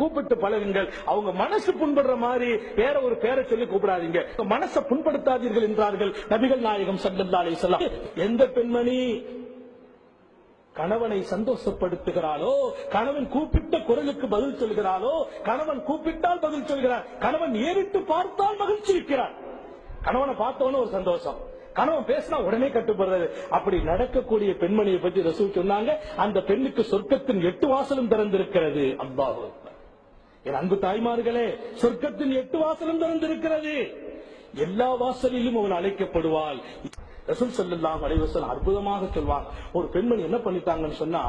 கூப்பிட்டு பழகுங்கள். அவங்க மனசு புண்படுற மாதிரி வேற ஒரு பேரை சொல்லி கூப்பிடாதீங்க. மனசை புண்படுத்தாதீர்கள் என்றார்கள் நபிகள் நாயகம் ஸல்லல்லாஹு அலைஹி வஸல்லம். எந்த பெண்மணி கணவனை சந்தோஷப்படுத்துகிறாளோ, கணவன் கூப்பிட்ட குரலுக்கு பதில் சொல்கிறாளோ, கணவன் கூப்பிட்டால் பதில் சொல்கிறார், கணவன் ஏறிட்டு பார்த்தால் மகிழ்ச்சி இருக்கிறார். கணவனை பார்த்தவன ஒரு சந்தோஷம், கணவன் பேசினா உடனே கட்டுப்படுறது. அப்படி நடக்கக்கூடிய பெண்மணியை பற்றி ரசூல் சொன்னாங்க, அந்த பெண்ணுக்கு சொர்க்கத்தின் 8 வாசலும் திறந்திருக்கிறது. அல்லாஹ் அக்பர். என் அன்பு தாய்மார்களே, சொர்க்கத்தின் 8 வாசலும் திறந்திருக்கிறது. எல்லா வாசலிலும் அவள் அழைக்கப்படுவாள். ரசூல் ஸல்லல்லாஹு அலைஹி வஸல்லம் அற்புதமாக சொல்வாங்க. ஒரு பெண்மணி என்ன பண்ணிட்டாங்கன்னு சொன்னா,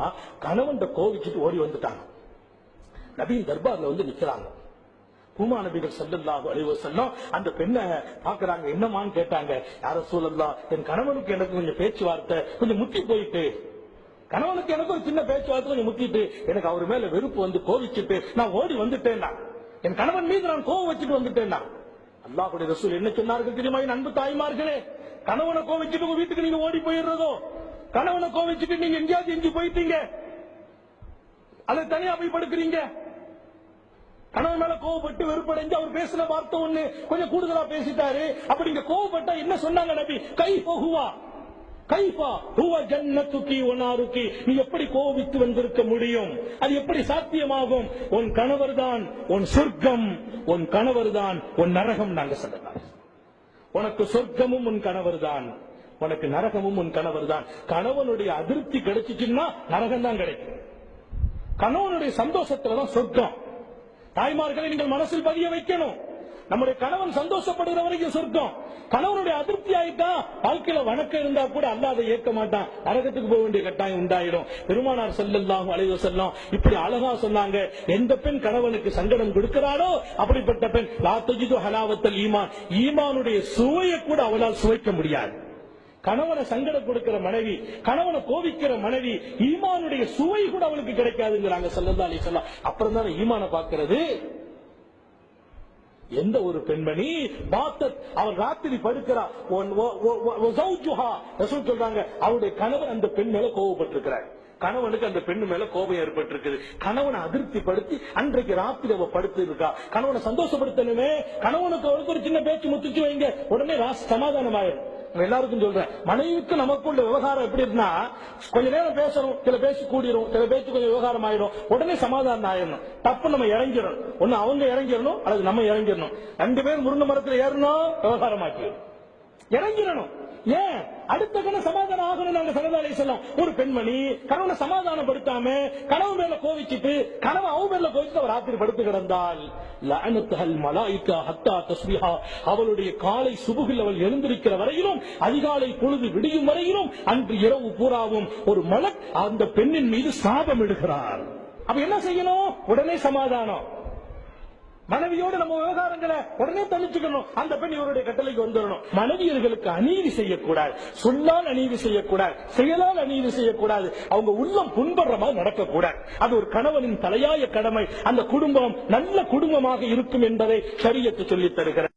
கணவன் கோவிச்சுட்டு ஓடி வந்துட்டாங்க. நபியின் தர்பார்ல வந்து நிக்கிறாங்க. பூமா நபிகள் ஸல்லல்லாஹு அலைஹி வஸல்லம் அந்த பெண்ணை பாக்குறாங்க. என்னமான்னு கேட்டாங்க. யா ரசூலல்லாஹ், என் கணவனுக்கு எனக்கு கொஞ்சம் பேச்சுவார்த்தை கொஞ்சம் முத்தி போயிட்டு, கணவனுக்கு எனக்கு ஒரு சின்ன பேச்சுவார்த்தை கொஞ்சம் முத்திட்டு, எனக்கு அவர் மேல வெறுப்பு வந்து கோவிச்சுட்டு நான் ஓடி வந்துட்டேன்னா, என் கணவன் மீது நான் கோவம் வச்சுட்டு வந்துட்டேன்னா. அல்லாஹ்வுடைய ரசூல் என்ன சொன்னார்கள் தெரியுமா? என் அன்பு தாய்மார்களே, கணவனை கோவிச்சுட்டு உங்க வீட்டுக்கு நீங்க ஓடி போயிடுறதோ, கணவனை கோவிச்சுட்டு நீங்க எங்கேயாவது எங்கி போயிட்டீங்க, அதை தனியா போய் படுக்கிறீங்க, கணவன் மேல கோவப்பட்டு வெறுப்படைஞ்சு அவர் பேசின வார்த்தை ஒண்ணு கொஞ்சம் கூடுதலா பேசிட்டாரு. அப்படி இங்க கோவப்பட்டா என்ன சொன்னாங்க நபி? கைஃபா ஹுவா கைஃபா ஹுவ ஜன்னத்துகி வ நாருகி. நீ எப்படி கோபித்து வந்திருக்க முடியும்? அது எப்படி சாத்தியமாகும்? உன் கணவர் தான் உன் சொர்க்கம், உன் கணவர் தான் உன் நரகம். நாங்க சொல்லலாம், உனக்கு சொர்க்கமும் உன் கணவர் தான், உனக்கு நரகமும் உன் கணவர் தான். கணவனுடைய அதிருப்தி கிடைச்சிச்சுன்னா நரகம் தான் கிடைக்கும். கணவனுடைய சந்தோஷத்துலதான் சொர்க்கம். தாய்மார்களை நீங்கள் மனசில் பதிய வைக்கணும். நம்முடைய கணவன் சந்தோஷப்படுகிற வரைக்கும் சொர்க்கம். கணவனுடைய அதிருப்தி ஆயிட்டா வாழ்க்கையில வணக்கம் இருந்தா கூட அல்லாஹ் அதை ஏற்க மாட்டான், நரகத்துக்கு போக வேண்டிய கட்டாயம் உண்டாயிடும். பெருமானார் ஸல்லல்லாஹு அலைஹி வஸல்லம் இப்படி அழகா சொன்னாங்க, எந்த பெண் கணவனுக்கு சங்கடம் கொடுக்கிறாளோ அப்படிப்பட்ட பெண் லா தஜிது ஹலாவத்தல் ஈமான், ஈமானுடைய சுவையை கூட அவளால் சுவைக்க முடியாது. கணவனை சங்கடம் கொடுக்கிற மனைவி, கணவனை கோவிக்கிற மனைவி, ஈமானுடைய சுவை கூட அவளுக்கு கிடைக்காதுங்கிறாங்க ஸல்லல்லாஹு அலைஹி வஸல்லம். அப்புறம் தான் ஈமானை பார்க்கிறது. எந்த ஒரு பெண்மணி பாத்தத், அவள் ராத்திரி படுக்கிறார், ரசூல் சொல்றாங்க அவருடைய கணவன் அந்த பெண் மேல கோவப்பட்டிருக்கிறார், கணவனுக்கு அந்த பெண்ணு மேல கோபம் ஏற்பட்டிருக்குது, கணவனை அதிருப்தி படுத்தி அன்றைக்கு ராத்திரி அவ படுத்து இருக்கா. கணவனை சந்தோஷப்படுத்தணுமே, கணவனுக்கு அவளுக்கு ஒரு சின்ன பேச்சு முத்துச்சு வைங்க, உடனே சமாதானம் ஆயிடும். எல்லாருக்கும் சொல்றேன், மனைவிக்கு நமக்குள்ள விவகாரம் எப்படி இருக்குன்னா, கொஞ்ச நேரம் பேசணும், சில பேச்சு கூடிரும், சில பேச்சு கொஞ்சம் விவகாரம் ஆயிடும், உடனே சமாதானம் ஆயிடணும். தப்பு நம்ம இறங்கிடணும், ஒண்ணு அவங்க இறங்கிடணும் அல்லது நம்ம இறங்கிடணும். 2 பேர் முருங்கை மரத்தில் ஏறணும், விவகாரம் ஆக்கி இறங்கிடணும். ஏன் அடுத்த கண சமாதானம் ஆகணும். நாங்க ஸல்லல்லாஹு அலைஹி வஸல்லம் ஒரு பெண்மணி கணவனை சமாதானப்படுத்தாம கணவன் மேல கோவிச்சிட்டு, கணவன் அவ மேல கோவிச்சிட்டு அவர் ராத்திரி படுத்து கிடந்தால் லஅனத்துல் மலாயிகா ஹத்தா தஸ்பிஹா, அவளுடைய காலை சுபுகில் அவள் எழுந்திருக்கிற வரையிலும், அதிகாலை பொழுது விடியும் வரையிலும், அன்று இரவு பூராவும் ஒரு மலக் அந்த பெண்ணின் மீது சாபம் இடுகிறார். அப்ப என்ன செய்யணும்? உடனே சமாதானம். மனைவியோடு நம்ம விவகாரங்களை உடனே தனிச்சுக்கணும். அந்த பெண் இவருடைய கட்டளைக்கு வந்துடணும். மனைவியர்களுக்கு அநீதி செய்யக்கூடாது, சொல்லால் அநீதி செய்யக்கூடாது, செயலால் அநீதி செய்யக்கூடாது, அவங்க உள்ளம் புண்படுற மாதிரி நடக்கக்கூடாது. அது ஒரு கணவனின் தலையாய கடமை. அந்த குடும்பம் நல்ல குடும்பமாக இருக்கும் என்பதை ஷரியத்து சொல்லித் தருகிறது.